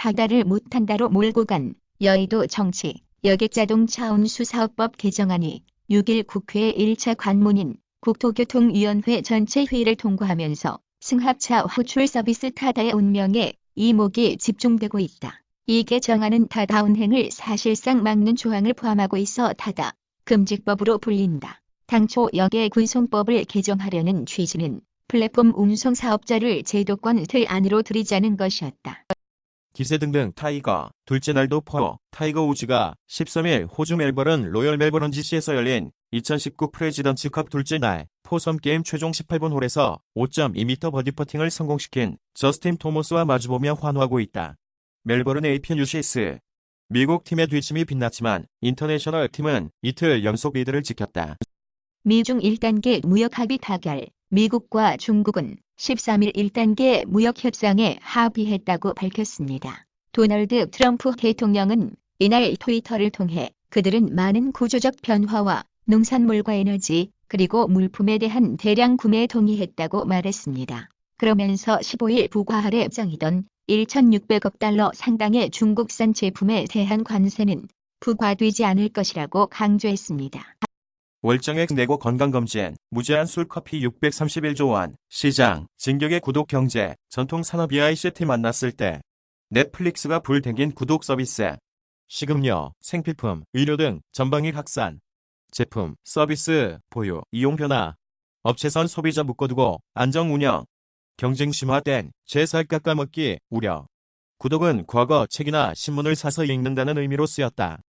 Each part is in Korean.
바다를 못한다로 몰고 간 여의도 정치, 여객자동차운수사업법 개정안이 6일 국회 1차 관문인 국토교통위원회 전체 회의를 통과하면서 승합차 호출 서비스 타다의 운명에 이목이 집중되고 있다. 이 개정안은 타다 운행을 사실상 막는 조항을 포함하고 있어 타다 금지법으로 불린다. 당초 여객운송법을 개정하려는 취지는 플랫폼 운송 사업자를 제도권 틀 안으로 들이자는 것이었다. 기세 등등 타이거, 둘째 날도 포, 타이거 우즈가 13일 호주 멜버른 로열 멜버른 GC에서 열린 2019 프레지던츠컵 둘째 날 포섬 게임 최종 18번 홀에서 5.2m 버디 퍼팅을 성공시킨 저스틴 토머스와 마주보며 환호하고 있다. 멜버른 APNUCS 미국 팀의 뒷심이 빛났지만 인터내셔널 팀은 이틀 연속 리드를 지켰다. 미중 1단계 무역 합의 타결. 미국과 중국은 13일 1단계 무역 협상에 합의했다고 밝혔습니다. 도널드 트럼프 대통령은 이날 트위터를 통해 그들은 많은 구조적 변화와 농산물과 에너지 그리고 물품에 대한 대량 구매에 동의했다고 말했습니다. 그러면서 15일 부과 아래 예정이던 1,600억 달러 상당의 중국산 제품에 대한 관세는 부과되지 않을 것이라고 강조했습니다. 월정액 내고 건강검진, 무제한 술 커피 631조 원, 시장, 진격의 구독 경제, 전통산업 EICT 만났을 때 넷플릭스가 불댕긴 구독 서비스, 식음료, 생필품, 의료 등 전방위 확산, 제품, 서비스, 보유, 이용 변화, 업체선 소비자 묶어두고 안정 운영, 경쟁 심화된 제살 깎아먹기 우려. 구독은 과거 책이나 신문을 사서 읽는다는 의미로 쓰였다.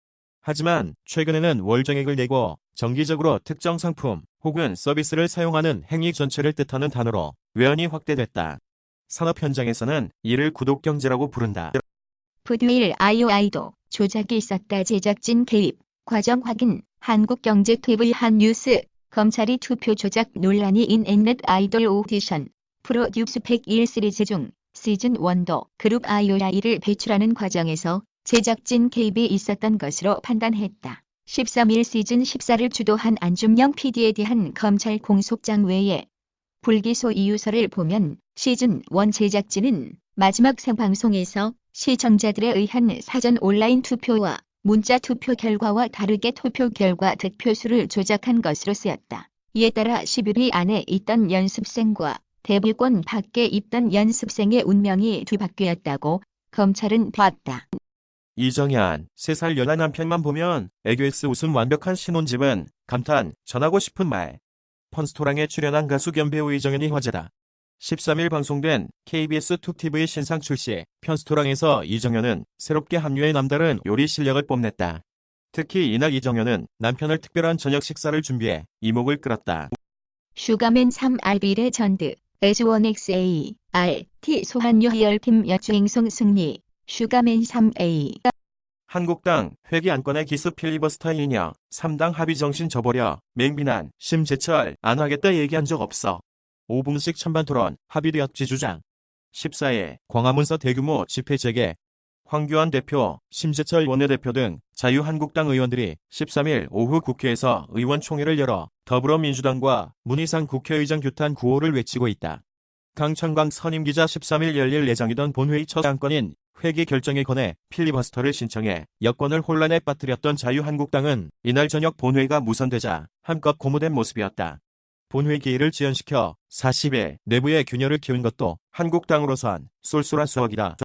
하지만 최근에는 월정액을 내고 정기적으로 특정 상품 혹은 서비스를 사용하는 행위 전체를 뜻하는 단어로 외연이 확대됐다. 산업 현장에서는 이를 구독경제라고 부른다. 푸드윌 IOI도 조작이 있었다. 제작진 개입, 과정 확인, 한국경제TV 한뉴스, 검찰이 투표 조작 논란이 인앤넷 아이돌 오디션, 프로듀스 101 시리즈 중 시즌1도 그룹 IOI를 배출하는 과정에서 제작진 개입이 있었던 것으로 판단했다. 13일 시즌 14를 주도한 안준영 PD에 대한 검찰 공소장 외에 불기소 이유서를 보면 시즌1 제작진은 마지막 생방송에서 시청자들에 의한 사전 온라인 투표와 문자 투표 결과와 다르게 투표 결과 득표수를 조작한 것으로 쓰였다. 이에 따라 10일 안에 있던 연습생과 데뷔권 밖에 있던 연습생의 운명이 뒤바뀌었다고 검찰은 봤다. 이정현, 3살 연하 남편만 보면 애교S 웃음 완벽한 신혼집은 감탄, 전하고 싶은 말. 펀스토랑에 출연한 가수 겸 배우 이정현이 화제다. 13일 방송된 KBS 2TV 신상 출시 펀스토랑에서 이정현은 새롭게 합류해 남다른 요리 실력을 뽐냈다. 특히 이날 이정현은 남편을 특별한 저녁 식사를 준비해 이목을 끌었다. 슈가맨 3RB의 전드, S1XA, RT 소한유 해열팀 여주행성 승리. 슈가맨 3A. 한국당 회기 안건의 기습 필리버스터 인형 3당 합의 정신 저버려 맹비난 심재철 안 하겠다 얘기한 적 없어. 5분씩 찬반 토론 합의되었지 주장. 14일 광화문서 대규모 집회 재개. 황교안 대표, 심재철 원내대표 등 자유한국당 의원들이 13일 오후 국회에서 의원총회를 열어 더불어민주당과 문희상 국회의장 규탄 구호를 외치고 있다. 강창광 선임기자 13일 열릴 예정이던 본회의 첫 안건인 회기 결정에 관해 필리버스터를 신청해 여권을 혼란에 빠뜨렸던 자유한국당은 이날 저녁 본회의가 무산되자 한껏 고무된 모습이었다. 본회의 기일을 지연시켜 40일 내부의 균열을 키운 것도 한국당으로선 쏠쏠한 수억이다.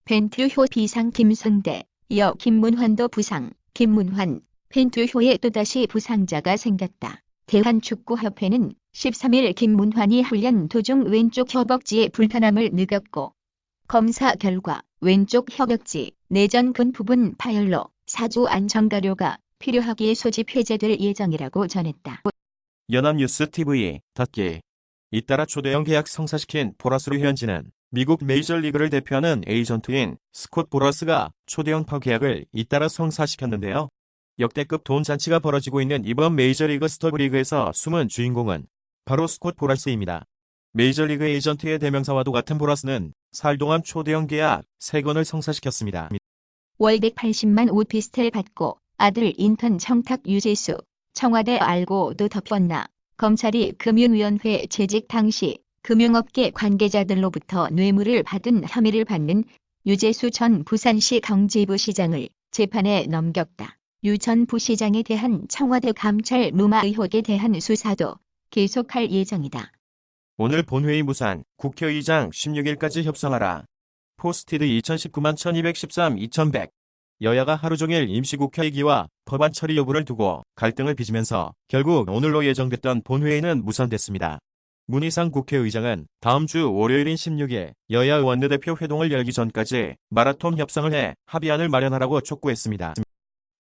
벤투효 비상 김승대, 이어 김문환도 부상. 김문환, 벤투효에 또다시 부상자가 생겼다. 대한축구협회는 13일 김문환이 훈련 도중 왼쪽 허벅지에 불편함을 느꼈고 검사 결과 왼쪽 허벅지 내전근 부분 파열로 4주 안정가료가 필요하기에 소집 해제될 예정이라고 전했다. 연합뉴스 TV 닷기. 잇따라 초대형 계약 성사시킨 보라스로 현지는 미국 메이저리그를 대표하는 에이전트인 스콧 보라스가 초대형 파계약을 잇따라 성사시켰는데요. 역대급 돈 잔치가 벌어지고 있는 이번 메이저리그 스토브리그에서 숨은 주인공은 바로 스콧 보라스입니다. 메이저리그 에이전트의 대명사와도 같은 보라스는 사흘 동안 초대형 계약 3건을 성사시켰습니다. 월 180만 오피스텔 받고 아들 인턴 청탁 유재수. 청와대 알고도 덮었나. 검찰이 금융위원회 재직 당시 금융업계 관계자들로부터 뇌물을 받은 혐의를 받는 유재수 전 부산시 경제부 시장을 재판에 넘겼다. 유 전 부시장에 대한 청와대 감찰 무마 의혹에 대한 수사도 계속할 예정이다. 오늘 본회의 무산, 국회의장 16일까지 협상하라. 포스티드 2019만 1213 2100. 여야가 하루 종일 임시국회의기와 법안 처리 여부를 두고 갈등을 빚으면서 결국 오늘로 예정됐던 본회의는 무산됐습니다. 문희상 국회의장은 다음 주 월요일인 16일 여야 원내대표 회동을 열기 전까지 마라톤 협상을 해 합의안을 마련하라고 촉구했습니다.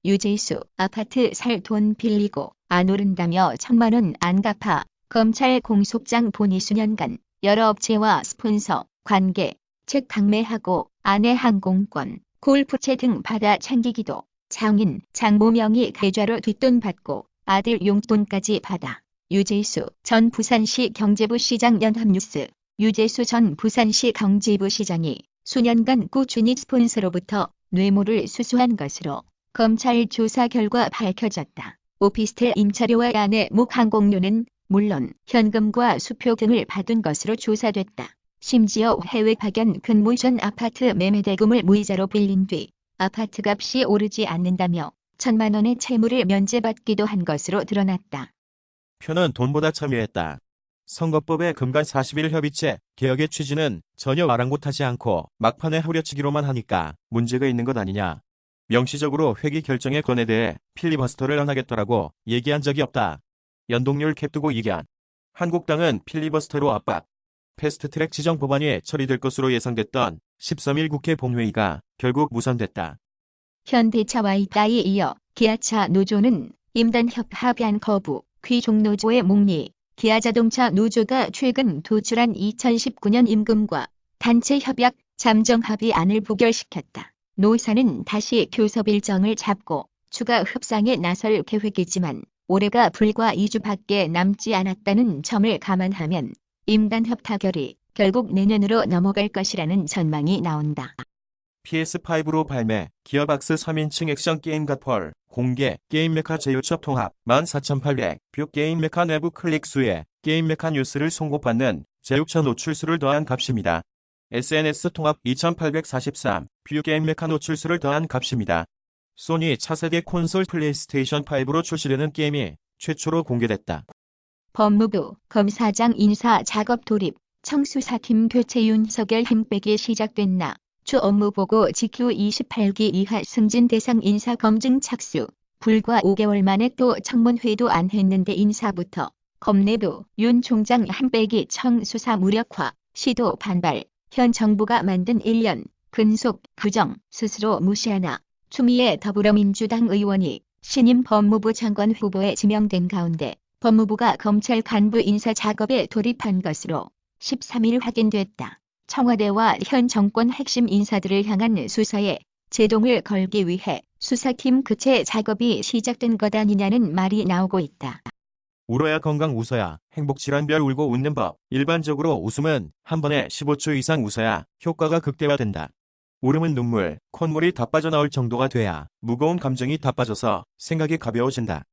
유재수 아파트 살 돈 빌리고 안 오른다며 1,000만 원 안 갚아 검찰 공소장 보니 수년간 여러 업체와 스폰서, 관계, 책 판매하고 아내 항공권, 골프채 등 받아 챙기기도 장인, 장모 명의 계좌로 뒷돈 받고 아들 용돈까지 받아. 유재수 전 부산시 경제부 시장 연합뉴스. 유재수 전 부산시 경제부 시장이 수년간 꾸준히 스폰서로부터 뇌물을 수수한 것으로 검찰 조사 결과 밝혀졌다. 오피스텔 임차료와 아내 목 항공료는 물론 현금과 수표 등을 받은 것으로 조사됐다. 심지어 해외 파견 근무 전 아파트 매매 대금을 무이자로 빌린 뒤 아파트 값이 오르지 않는다며 1,000만 원의 채무를 면제받기도 한 것으로 드러났다. 표는 돈보다 첨예했다. 선거법의 금간 41 협의체 개혁의 취지는 전혀 아랑곳하지 않고 막판에 후려치기로만 하니까 문제가 있는 것 아니냐. 명시적으로 회기 결정의 건에 대해 필리버스터를 안 하겠더라고 얘기한 적이 없다. 연동률 캡 두고 이견. 한국당은 필리버스터로 압박. 패스트트랙 지정 법안이 처리될 것으로 예상됐던 13일 국회 본회의가 결국 무산됐다. 현대차와 이따에 이어 기아차 노조는 임단협 합의안 거부, 귀족노조의 목리, 기아자동차 노조가 최근 도출한 2019년 임금과 단체 협약 잠정 합의안을 부결시켰다. 노사는 다시 교섭 일정을 잡고 추가 협상에 나설 계획이지만 올해가 불과 2주밖에 남지 않았다는 점을 감안하면 임단협 타결이 결국 내년으로 넘어갈 것이라는 전망이 나온다. PS5로 발매, 기어박스 3인칭 액션 게임 갓펄, 공개, 게임메카 제휴첩 통합, 14,800, 뷰 게임메카 내부 클릭 수에 게임메카 뉴스를 송고받는 제휴처 노출수를 더한 값입니다. SNS 통합 2,843, 뷰 게임메카 노출수를 더한 값입니다. 소니 차세대 콘솔 플레이스테이션 5로 출시되는 게임이 최초로 공개됐다. 법무부 검사장 인사 작업 돌입, 청수사팀 교체 윤석열 힘빼기 시작됐나. 주 업무보고 직후 28기 이하 승진 대상 인사 검증 착수. 불과 5개월 만에 또 청문회도 안 했는데 인사부터. 검내부 윤 총장 힘빼기 청수사 무력화. 시도 반발. 현 정부가 만든 1년 근속 규정 스스로 무시하나. 추미애 더불어민주당 의원이 신임 법무부 장관 후보에 지명된 가운데 법무부가 검찰 간부 인사 작업에 돌입한 것으로 13일 확인됐다. 청와대와 현 정권 핵심 인사들을 향한 수사에 제동을 걸기 위해 수사팀 교체 작업이 시작된 것 아니냐는 말이 나오고 있다. 울어야 건강 웃어야 행복질환별 울고 웃는 법. 일반적으로 웃음은 한 번에 15초 이상 웃어야 효과가 극대화된다. 울음은 눈물, 콧물이 다 빠져나올 정도가 돼야 무거운 감정이 다 빠져서 생각이 가벼워진다.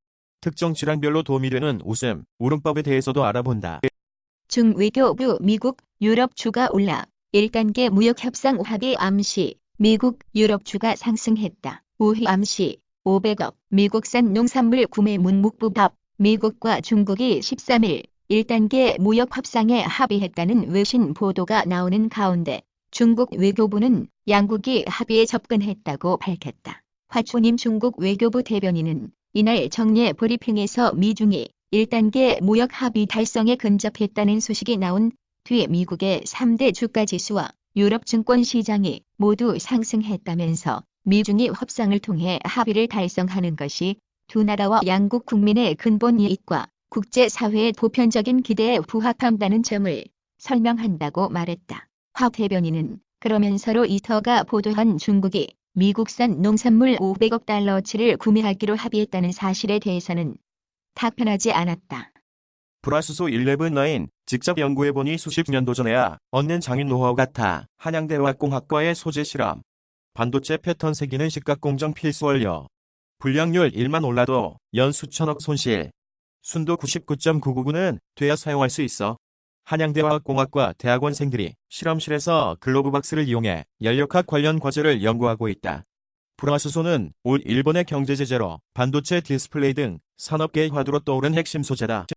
특정 질환별로 도움이 되는 웃음, 울음법에 대해서도 알아본다. 중외교부 미국, 유럽주가 올라 1단계 무역협상 합의 암시, 미국, 유럽주가 상승했다. 우회 암시, 500억, 미국산 농산물 구매 문무부법, 미국과 중국이 13일 1단계 무역협상에 합의했다는 외신 보도가 나오는 가운데 중국 외교부는 양국이 합의에 접근했다고 밝혔다. 화초님 중국 외교부 대변인은 이날 정례 브리핑에서 미중이 1단계 무역 합의 달성에 근접했다는 소식이 나온 뒤 미국의 3대 주가지수와 유럽 증권시장이 모두 상승했다면서 미중이 협상을 통해 합의를 달성하는 것이 두 나라와 양국 국민의 근본 이익과 국제사회의 보편적인 기대에 부합한다는 점을 설명한다고 말했다. 화 대변인은 그러면서 로이터가 보도한 중국이 미국산 농산물 500억 달러치를 구매하기로 합의했다는 사실에 대해서는 답변하지 않았다. 불화수소 11-9 직접 연구해보니 수십 년도 전에야 얻는 장인 노하우 같아. 한양대화학공학과의 소재 실험. 반도체 패턴 새기는 식각공정 필수 원료. 불량률 1만 올라도 연 수천억 손실. 순도 99.999는 돼야 사용할 수 있어. 한양대화학공학과 대학원생들이 실험실에서 글로브박스를 이용해 연력학 관련 과제를 연구하고 있다. 불화수소는 올 일본의 경제 제재로 반도체 디스플레이 등 산업계의 화두로 떠오른 핵심 소재다.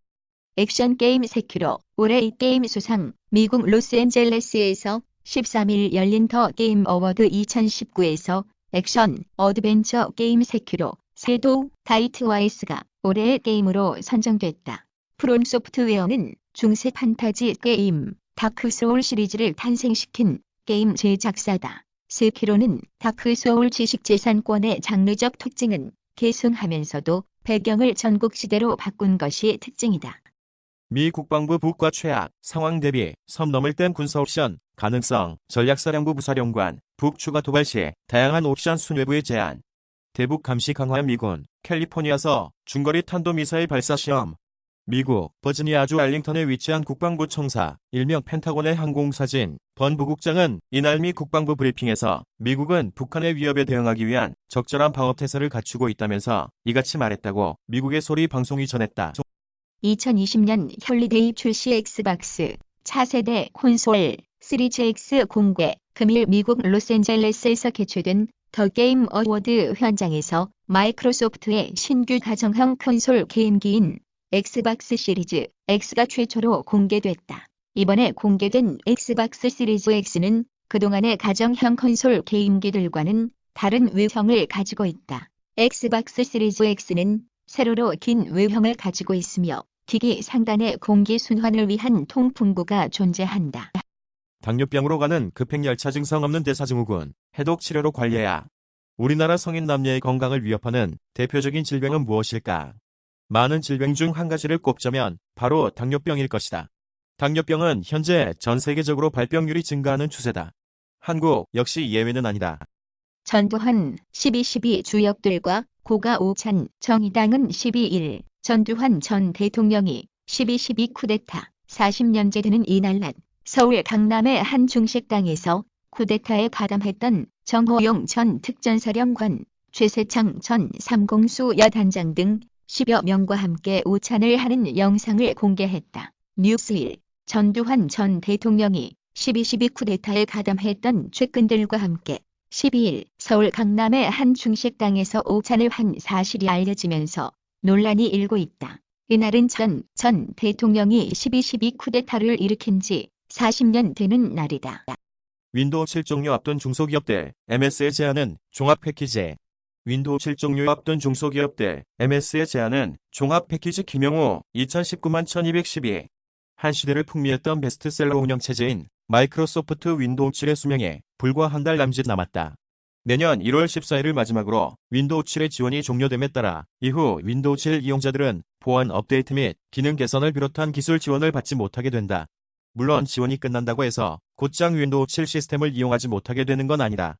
액션 게임 세키로 올해 이 게임 수상 미국 로스앤젤레스에서 13일 열린 더 게임 어워드 2019에서 액션 어드벤처 게임 세키로 섀도우 다이 트와이스가 올해의 게임으로 선정됐다. 프롬 소프트웨어는 중세 판타지 게임 다크 소울 시리즈를 탄생시킨 게임 제작사다. 세키로는 다크 소울 지식재산권의 장르적 특징은 계승하면서도 배경을 전국시대로 바꾼 것이 특징이다. 미 국방부 북과 최악, 상황 대비, 섬 넘을 땐 군사 옵션, 가능성, 전략사령부 부사령관, 북 추가 도발 시 다양한 옵션 순회부의 제안. 대북 감시 강화한 미군, 캘리포니아서 중거리 탄도미사일 발사 시험. 미국 버지니아주 알링턴에 위치한 국방부 청사, 일명 펜타곤의 항공사진, 번 부국장은 이날 미 국방부 브리핑에서 미국은 북한의 위협에 대응하기 위한 적절한 방어태세를 갖추고 있다면서 이같이 말했다고 미국의 소리 방송이 전했다. 2020년 헐리데이 출시 엑스박스 차세대 콘솔 시리즈 X 공개. 금일 미국 로스앤젤레스에서 개최된 더 게임 어워드 현장에서 마이크로소프트의 신규 가정형 콘솔 게임기인 엑스박스 시리즈 X가 최초로 공개됐다. 이번에 공개된 엑스박스 시리즈 X는 그동안의 가정형 콘솔 게임기들과는 다른 외형을 가지고 있다. 엑스박스 시리즈 X는 세로로 긴 외형을 가지고 있으며 기기 상단에 공기 순환을 위한 통풍구가 존재한다. 당뇨병으로 가는 급행열차 증상 없는 대사증후군, 해독 치료로 관리해야. 우리나라 성인 남녀의 건강을 위협하는 대표적인 질병은 무엇일까? 많은 질병 중 한 가지를 꼽자면 바로 당뇨병일 것이다. 당뇨병은 현재 전 세계적으로 발병률이 증가하는 추세다. 한국 역시 예외는 아니다. 전두환 12.12 주역들과 고가 오찬 정의당은 12일 전두환 전 대통령이 12.12 쿠데타 40년째 되는 이날 낮 서울 강남의 한 중식당에서 쿠데타에 가담했던 정호용 전 특전사령관, 최세창 전 삼공수 여단장 등 10여 명과 함께 오찬을 하는 영상을 공개했다. 뉴스일 전두환 전 대통령이 12.12 쿠데타에 가담했던 최근들과 함께 12일 서울 강남의 한 중식당에서 오찬을 한 사실이 알려지면서 논란이 일고 있다. 이날은 전 대통령이 12.12 쿠데타를 일으킨 지 40년 되는 날이다. 윈도우 7 종료 앞둔 중소기업들, MS의 제안은 종합 패키지. 윈도우 7 종료 앞둔 중소기업들, MS의 제안은 종합 패키지. 김영우, 2019만 1212. 한 시대를 풍미했던 베스트셀러 운영체제인 마이크로소프트 윈도우 7의 수명에 불과 한 달 남짓 남았다. 내년 1월 14일을 마지막으로 윈도우 7의 지원이 종료됨에 따라 이후 윈도우 7 이용자들은 보안 업데이트 및 기능 개선을 비롯한 기술 지원을 받지 못하게 된다. 물론 지원이 끝난다고 해서 곧장 윈도우 7 시스템을 이용하지 못하게 되는 건 아니다.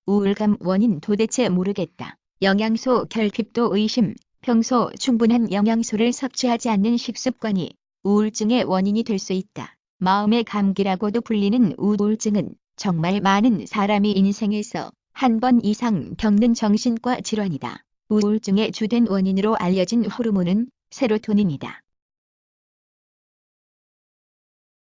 우울감 원인 도대체 모르겠다. 영양소 결핍도 의심. 평소 충분한 영양소를 섭취하지 않는 식습관이 우울증의 원인이 될 수 있다. 마음의 감기라고도 불리는 우울증은 정말 많은 사람이 인생에서 한 번 이상 겪는 정신과 질환이다. 우울증의 주된 원인으로 알려진 호르몬은 세로토닌이다.